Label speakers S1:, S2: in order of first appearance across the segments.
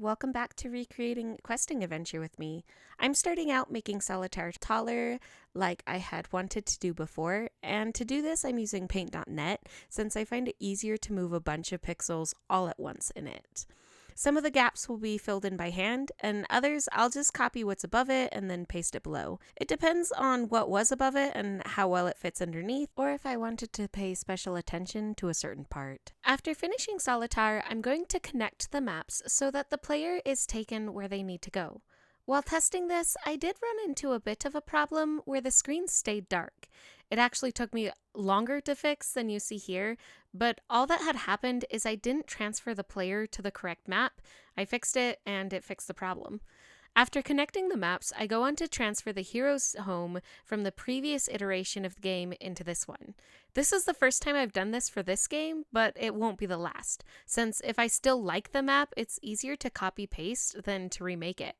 S1: welcome back to Recreating Questing Adventure with me. I'm starting out making Solitaire taller like I had wanted to do before, and to do this I'm using Paint.net since I find it easier to move a bunch of pixels all at once in it. Some of the gaps will be filled in by hand, and others I'll just copy what's above it and then paste it below. It depends on what was above it and how well it fits underneath, or if I wanted to pay special attention to a certain part. After finishing Solitaire, I'm going to connect the maps so that the player is taken where they need to go. While testing this, I did run into a bit of a problem where the screen stayed dark. It actually took me longer to fix than you see here, but all that had happened is I didn't transfer the player to the correct map. I fixed it and it fixed the problem. After connecting the maps, I go on to transfer the hero's home from the previous iteration of the game into this one. This is the first time I've done this for this game, but it won't be the last, since if I still like the map, it's easier to copy-paste than to remake it.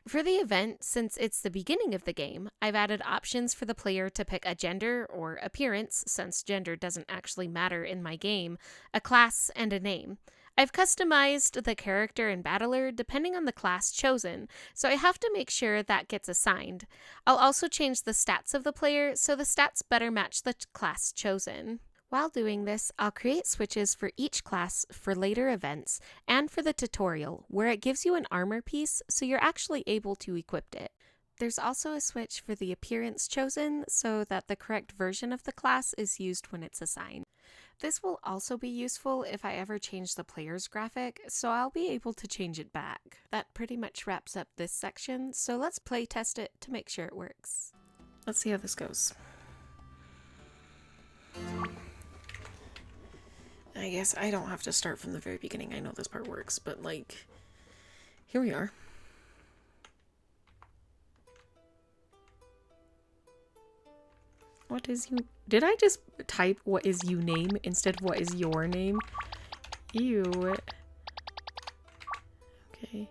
S1: For the event, since it's the beginning of the game, I've added options for the player to pick a gender or appearance, since gender doesn't actually matter in my game, a class, and a name. I've customized the character and battler depending on the class chosen, so I have to make sure that gets assigned. I'll also change the stats of the player so the stats better match the class chosen. While doing this, I'll create switches for each class for later events and for the tutorial, where it gives you an armor piece so you're actually able to equip it. There's also a switch for the appearance chosen so that the correct version of the class is used when it's assigned. This will also be useful if I ever change the player's graphic, so I'll be able to change it back. That pretty much wraps up this section, so let's play test it to make sure it works. Let's see how this goes. I guess I don't have to start from the very beginning. I know this part works, but like, here we are. What is you? Did I just type what is you name instead of what is your name? Ew. Okay.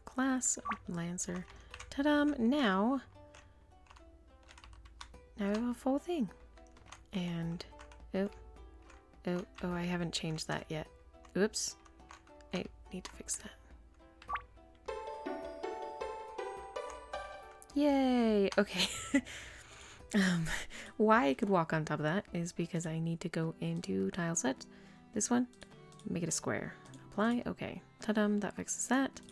S1: Class Lancer. Ta-da! Now I have a full thing. And Oh, I haven't changed that yet. Oops. I need to fix that. Yay! Okay. Why I could walk on top of that is because I need to go into tile set. This one. Make it a square. Apply. Okay. Ta-da! That fixes that.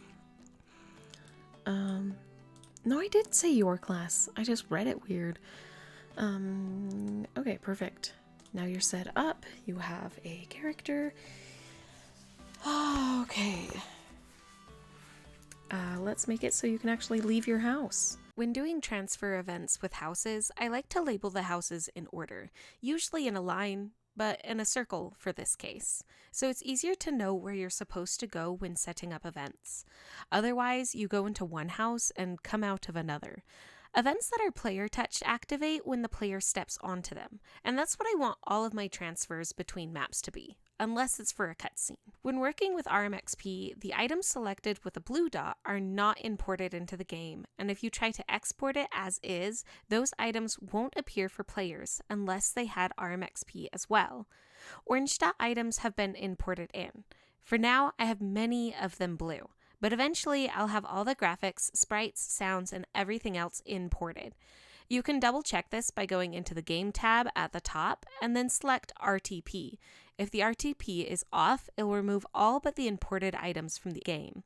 S1: No, I did say your class. I just read it weird. Okay, perfect. Now you're set up, you have a character. Okay. Let's make it so you can actually leave your house. When doing transfer events with houses, I like to label the houses in order, usually in a line, but in a circle for this case, so it's easier to know where you're supposed to go when setting up events. Otherwise, you go into one house and come out of another. Events that are player touched activate when the player steps onto them, and that's what I want all of my transfers between maps to be, unless it's for a cutscene. When working with RMXP, the items selected with a blue dot are not imported into the game, and if you try to export it as is, those items won't appear for players unless they had RMXP as well. Orange dot items have been imported in. For now, I have many of them blue. But eventually I'll have all the graphics, sprites, sounds, and everything else imported. You can double check this by going into the Game tab at the top and then select RTP. If the RTP is off, it will remove all but the imported items from the game.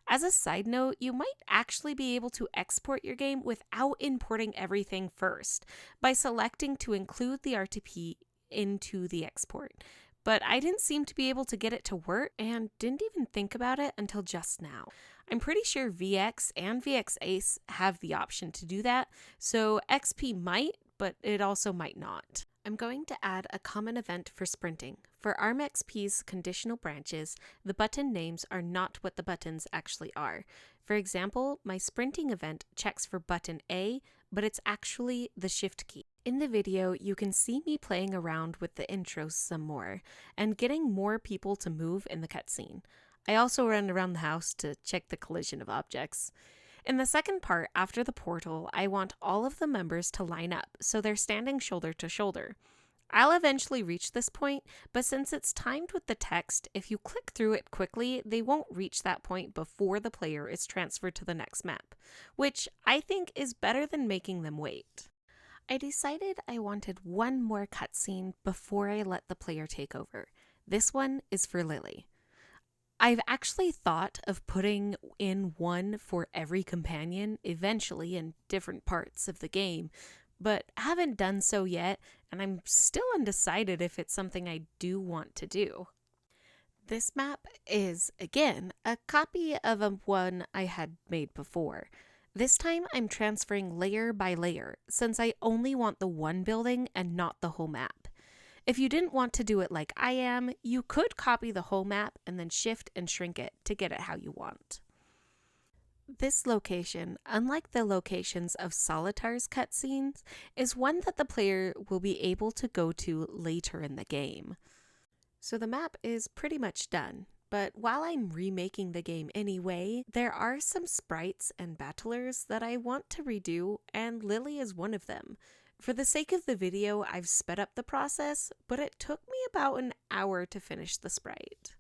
S1: As a side note, you might actually be able to export your game without importing everything first by selecting to include the RTP into the export. But I didn't seem to be able to get it to work and didn't even think about it until just now. I'm pretty sure VX and VX Ace have the option to do that, so XP might, but it also might not. I'm going to add a common event for sprinting. For ARMXP's conditional branches, the button names are not what the buttons actually are. For example, my sprinting event checks for button A, but it's actually the shift key. In the video, you can see me playing around with the intros some more, and getting more people to move in the cutscene. I also run around the house to check the collision of objects. In the second part, after the portal, I want all of the members to line up, so they're standing shoulder to shoulder. I'll eventually reach this point, but since it's timed with the text, if you click through it quickly, they won't reach that point before the player is transferred to the next map, which I think is better than making them wait. I decided I wanted one more cutscene before I let the player take over. This one is for Lily. I've actually thought of putting in one for every companion eventually in different parts of the game, but haven't done so yet, and I'm still undecided if it's something I do want to do. This map is, again, a copy of a one I had made before. This time I'm transferring layer by layer, since I only want the one building and not the whole map. If you didn't want to do it like I am, you could copy the whole map and then shift and shrink it to get it how you want. This location, unlike the locations of Solitaire's cutscenes, is one that the player will be able to go to later in the game. So the map is pretty much done, but while I'm remaking the game anyway, there are some sprites and battlers that I want to redo, and Lily is one of them. For the sake of the video, I've sped up the process, but it took me about an hour to finish the sprite.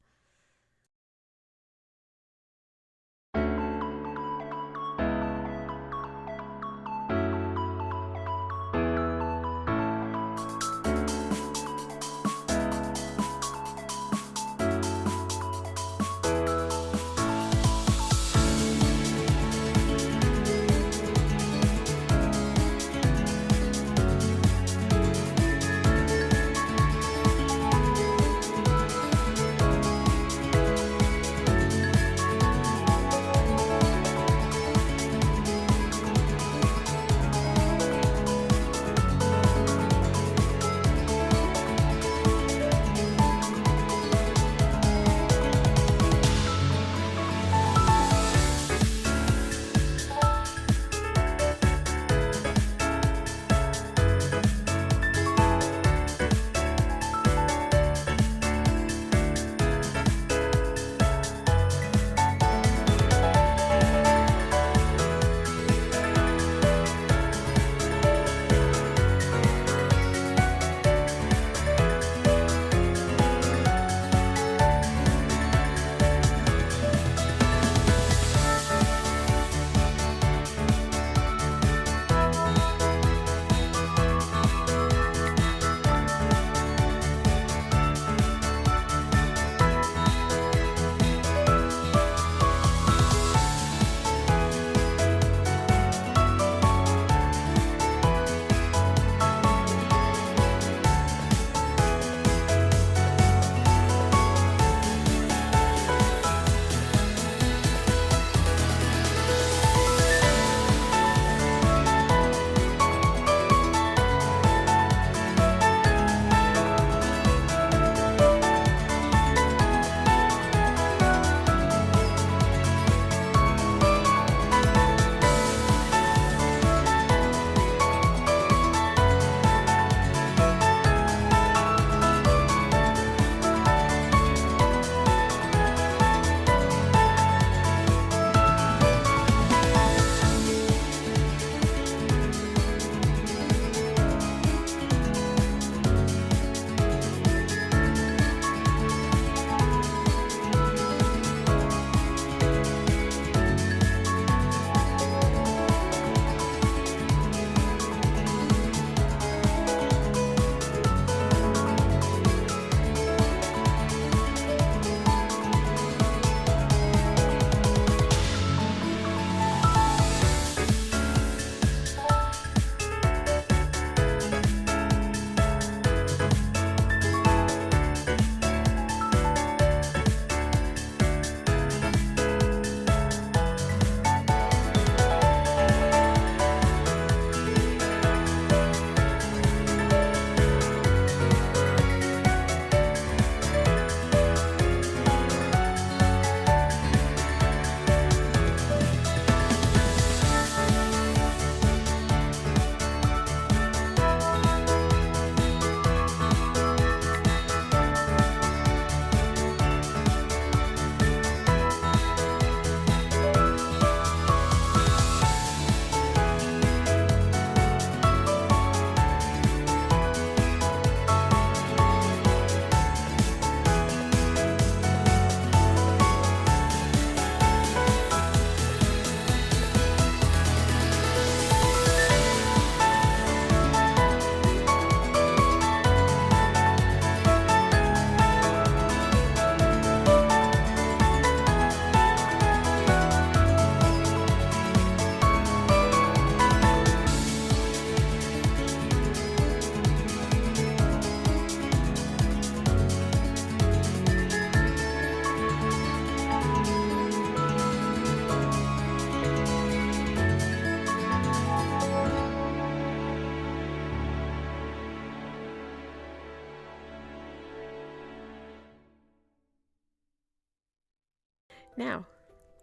S1: Now,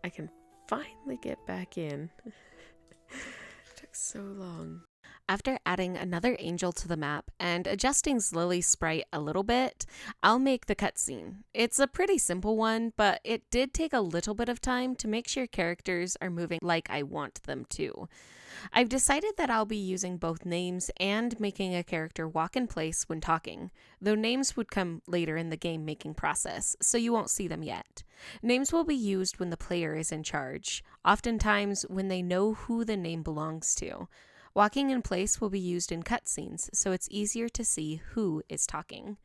S1: I can finally get back in. Took so long. After adding another angel to the map and adjusting Lily's sprite a little bit, I'll make the cutscene. It's a pretty simple one, but it did take a little bit of time to make sure characters are moving like I want them to. I've decided that I'll be using both names and making a character walk in place when talking, though names would come later in the game making process, so you won't see them yet. Names will be used when the player is in charge, oftentimes when they know who the name belongs to. Walking in place will be used in cutscenes, so it's easier to see who is talking.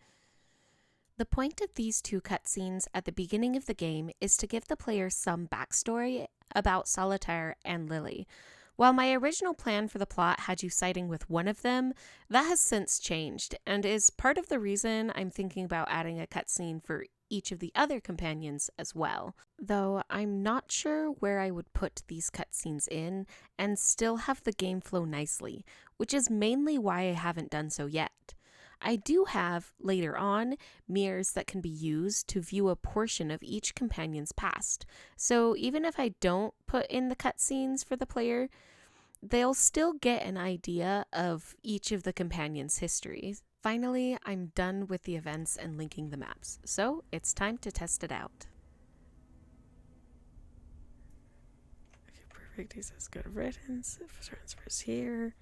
S1: The point of these two cutscenes at the beginning of the game is to give the player some backstory about Solitaire and Lily. While my original plan for the plot had you siding with one of them, that has since changed and is part of the reason I'm thinking about adding a cutscene for each of the other companions as well. Though I'm not sure where I would put these cutscenes in and still have the game flow nicely, which is mainly why I haven't done so yet. I do have, later on, mirrors that can be used to view a portion of each companion's past, so even if I don't put in the cutscenes for the player, they'll still get an idea of each of the companions' histories. Finally, I'm done with the events and linking the maps, so it's time to test it out. Okay, perfect. He says good riddance. If transfers here.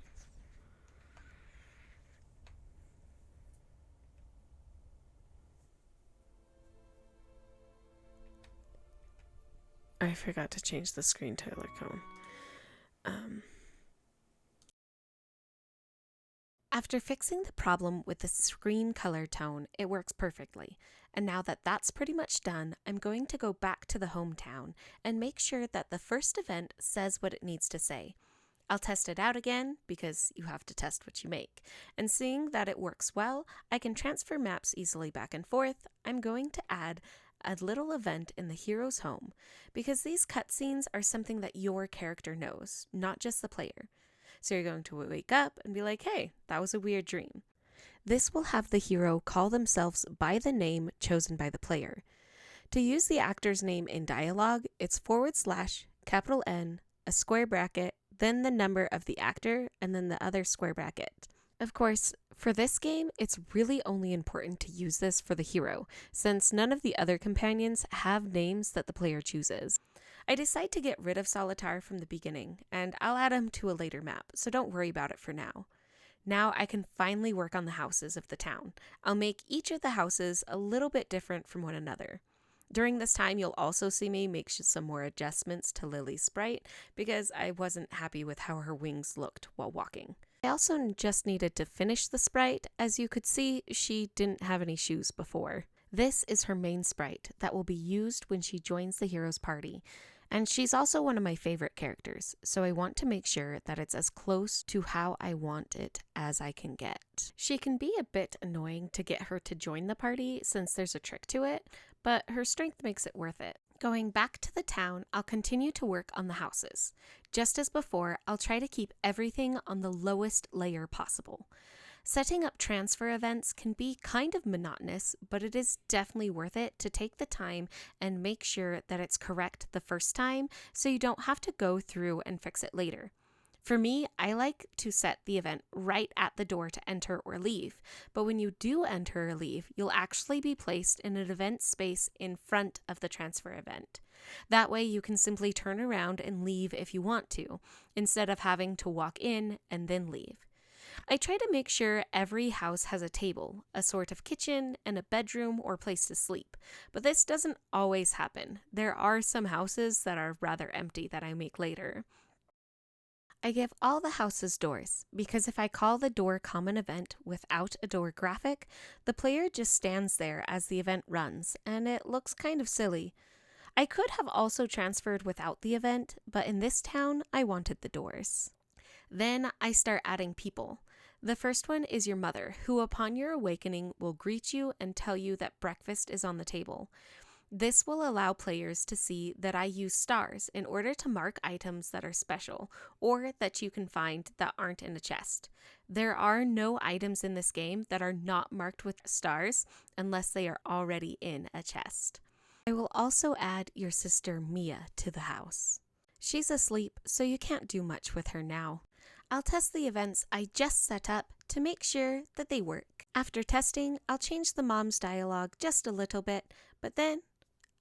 S1: I forgot to change the screen titler cone. After fixing the problem with the screen color tone, it works perfectly. And now that that's pretty much done, I'm going to go back to the hometown and make sure that the first event says what it needs to say. I'll test it out again, because you have to test what you make. And seeing that it works well, I can transfer maps easily back and forth. I'm going to add a little event in the hero's home, because these cutscenes are something that your character knows, not just the player. So you're going to wake up and be like, hey, that was a weird dream. This will have the hero call themselves by the name chosen by the player. To use the actor's name in dialogue, it's /N, a square bracket, then the number of the actor, and then the other square bracket. Of course, for this game, it's really only important to use this for the hero, since none of the other companions have names that the player chooses. I decide to get rid of Solitaire from the beginning, and I'll add him to a later map, so don't worry about it for now. Now I can finally work on the houses of the town. I'll make each of the houses a little bit different from one another. During this time, you'll also see me make some more adjustments to Lily's sprite, because I wasn't happy with how her wings looked while walking. I also just needed to finish the sprite. As you could see, she didn't have any shoes before. This is her main sprite that will be used when she joins the hero's party. And she's also one of my favorite characters, so I want to make sure that it's as close to how I want it as I can get. She can be a bit annoying to get her to join the party since there's a trick to it, but her strength makes it worth it. Going back to the town, I'll continue to work on the houses. Just as before, I'll try to keep everything on the lowest layer possible. Setting up transfer events can be kind of monotonous, but it is definitely worth it to take the time and make sure that it's correct the first time so you don't have to go through and fix it later. For me, I like to set the event right at the door to enter or leave, but when you do enter or leave, you'll actually be placed in an event space in front of the transfer event. That way you can simply turn around and leave if you want to, instead of having to walk in and then leave. I try to make sure every house has a table, a sort of kitchen, and a bedroom or place to sleep, but this doesn't always happen. There are some houses that are rather empty that I make later. I give all the houses doors, because if I call the door common event without a door graphic, the player just stands there as the event runs, and it looks kind of silly. I could have also transferred without the event, but in this town, I wanted the doors. Then I start adding people. The first one is your mother, who upon your awakening will greet you and tell you that breakfast is on the table. This will allow players to see that I use stars in order to mark items that are special or that you can find that aren't in a chest. There are no items in this game that are not marked with stars unless they are already in a chest. I will also add your sister Mia to the house. She's asleep, so you can't do much with her now. I'll test the events I just set up to make sure that they work. After testing, I'll change the mom's dialogue just a little bit, but then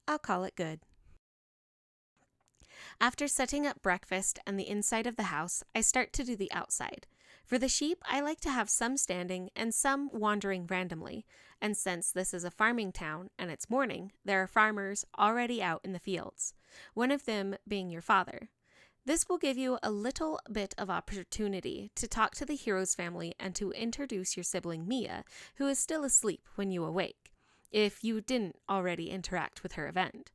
S1: I'll call it good. After setting up breakfast and the inside of the house, I start to do the outside. For the sheep, I like to have some standing and some wandering randomly. And since this is a farming town and it's morning, there are farmers already out in the fields, one of them being your father. This will give you a little bit of opportunity to talk to the hero's family and to introduce your sibling Mia, who is still asleep when you awake, if you didn't already interact with her event.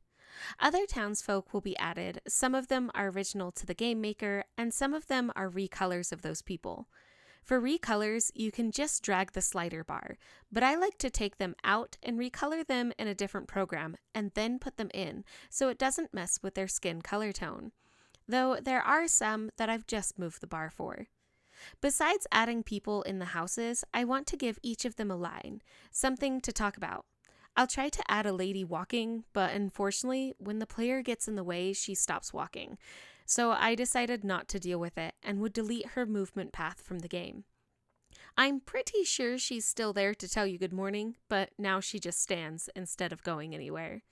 S1: Other townsfolk will be added. Some of them are original to the game maker, and some of them are recolors of those people. For recolors, you can just drag the slider bar, but I like to take them out and recolor them in a different program and then put them in so it doesn't mess with their skin color tone. Though there are some that I've just moved the bar for. Besides adding people in the houses, I want to give each of them a line, something to talk about. I'll try to add a lady walking, but unfortunately, when the player gets in the way, she stops walking. So I decided not to deal with it and would delete her movement path from the game. I'm pretty sure she's still there to tell you good morning, but now she just stands instead of going anywhere.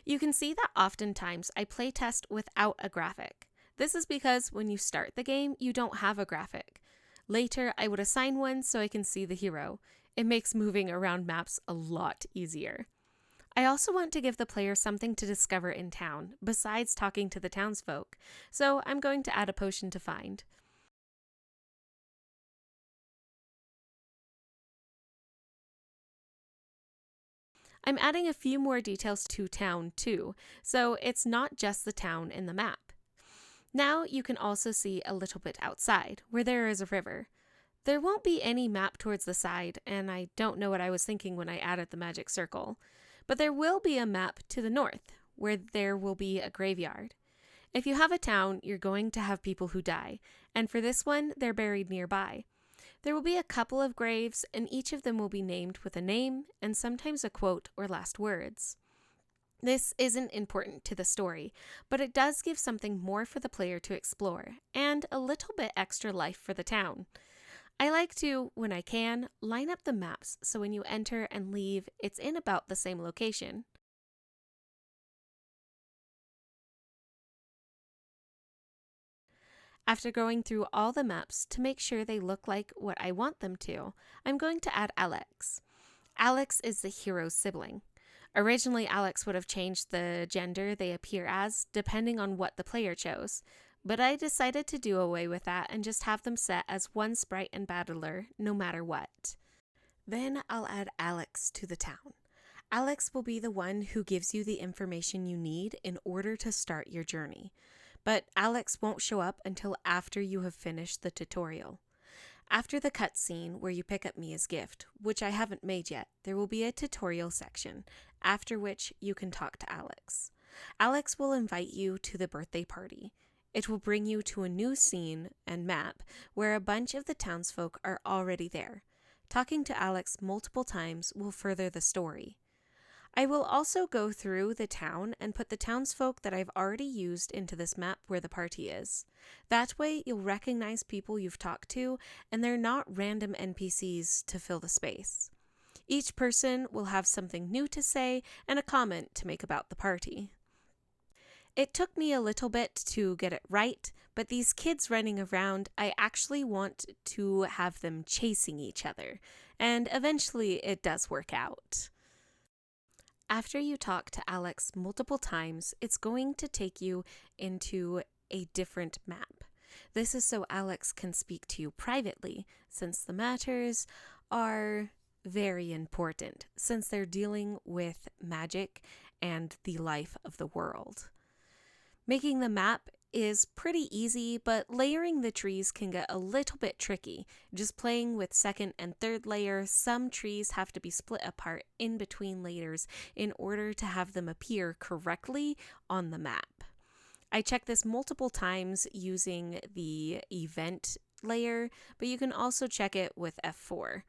S1: You can see that oftentimes I playtest without a graphic. This is because when you start the game, you don't have a graphic. Later, I would assign one so I can see the hero. It makes moving around maps a lot easier. I also want to give the player something to discover in town, besides talking to the townsfolk, so I'm going to add a potion to find. I'm adding a few more details to town too, so it's not just the town in the map. Now you can also see a little bit outside, where there is a river. There won't be any map towards the side, and I don't know what I was thinking when I added the magic circle. But there will be a map to the north, where there will be a graveyard. If you have a town, you're going to have people who die, and for this one, they're buried nearby. There will be a couple of graves, and each of them will be named with a name and sometimes a quote or last words. This isn't important to the story, but it does give something more for the player to explore, and a little bit extra life for the town. I like to, when I can, line up the maps so when you enter and leave, it's in about the same location. After going through all the maps to make sure they look like what I want them to, I'm going to add Alex. Alex is the hero's sibling. Originally, Alex would have changed the gender they appear as, depending on what the player chose. But I decided to do away with that and just have them set as one sprite and battler, no matter what. Then I'll add Alex to the town. Alex will be the one who gives you the information you need in order to start your journey. But Alex won't show up until after you have finished the tutorial. After the cutscene where you pick up Mia's gift, which I haven't made yet, there will be a tutorial section, after which you can talk to Alex. Alex will invite you to the birthday party. It will bring you to a new scene and map where a bunch of the townsfolk are already there. Talking to Alex multiple times will further the story. I will also go through the town and put the townsfolk that I've already used into this map where the party is. That way you'll recognize people you've talked to and they're not random NPCs to fill the space. Each person will have something new to say and a comment to make about the party. It took me a little bit to get it right, but these kids running around, I actually want to have them chasing each other, and eventually it does work out. After you talk to Alex multiple times, it's going to take you into a different map. This is so Alex can speak to you privately, since the matters are very important, since they're dealing with magic and the life of the world. Making the map is pretty easy, but layering the trees can get a little bit tricky. Just playing with second and third layer, some trees have to be split apart in between layers in order to have them appear correctly on the map. I checked this multiple times using the event layer, but you can also check it with F4.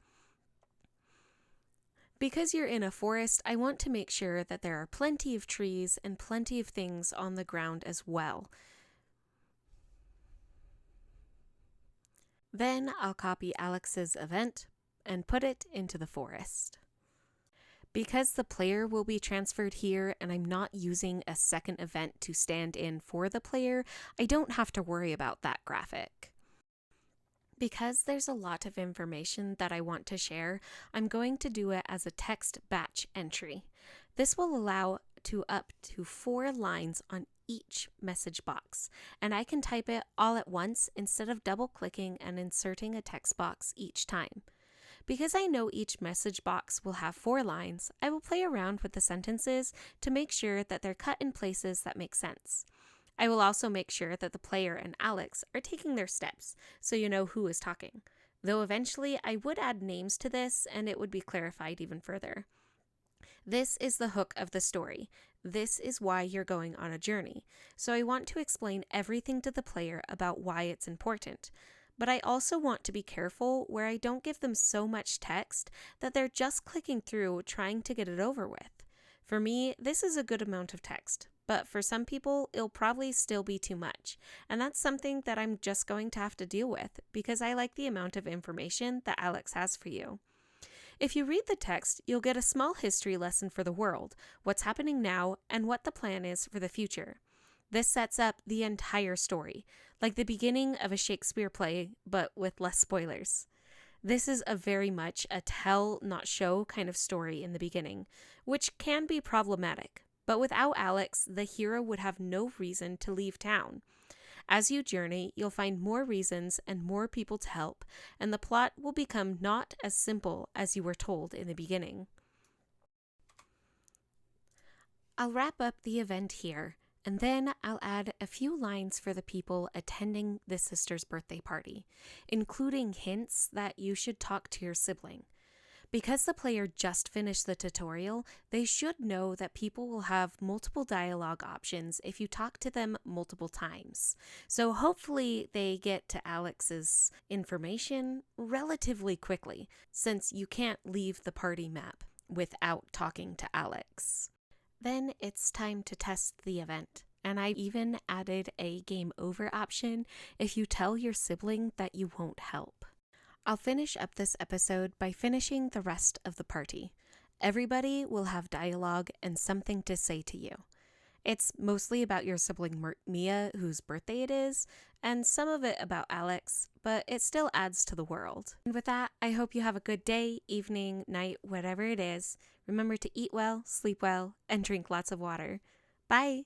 S1: Because you're in a forest, I want to make sure that there are plenty of trees and plenty of things on the ground as well. Then I'll copy Alex's event and put it into the forest. Because the player will be transferred here and I'm not using a second event to stand in for the player, I don't have to worry about that graphic. Because there's a lot of information that I want to share, I'm going to do it as a text batch entry. This will allow up to 4 lines on each message box, and I can type it all at once instead of double clicking and inserting a text box each time. Because I know each message box will have 4 lines, I will play around with the sentences to make sure that they're cut in places that make sense. I will also make sure that the player and Alex are taking their steps, so you know who is talking. Though eventually I would add names to this and it would be clarified even further. This is the hook of the story. This is why you're going on a journey. So I want to explain everything to the player about why it's important. But I also want to be careful where I don't give them so much text that they're just clicking through trying to get it over with. For me, this is a good amount of text, but for some people, it'll probably still be too much. And that's something that I'm just going to have to deal with because I like the amount of information that Alex has for you. If you read the text, you'll get a small history lesson for the world, what's happening now, and what the plan is for the future. This sets up the entire story, like the beginning of a Shakespeare play, but with less spoilers. This is a very much a tell, not show kind of story in the beginning, which can be problematic. But without Alex, the hero would have no reason to leave town. As you journey, you'll find more reasons and more people to help, and the plot will become not as simple as you were told in the beginning. I'll wrap up the event here, and then I'll add a few lines for the people attending the sister's birthday party, including hints that you should talk to your sibling. Because the player just finished the tutorial, they should know that people will have multiple dialogue options if you talk to them multiple times. So hopefully they get to Alex's information relatively quickly, since you can't leave the party map without talking to Alex. Then it's time to test the event. And I even added a game over option if you tell your sibling that you won't help. I'll finish up this episode by finishing the rest of the party. Everybody will have dialogue and something to say to you. It's mostly about your sibling Mia, whose birthday it is, and some of it about Alex, but it still adds to the world. And with that, I hope you have a good day, evening, night, whatever it is. Remember to eat well, sleep well, and drink lots of water. Bye!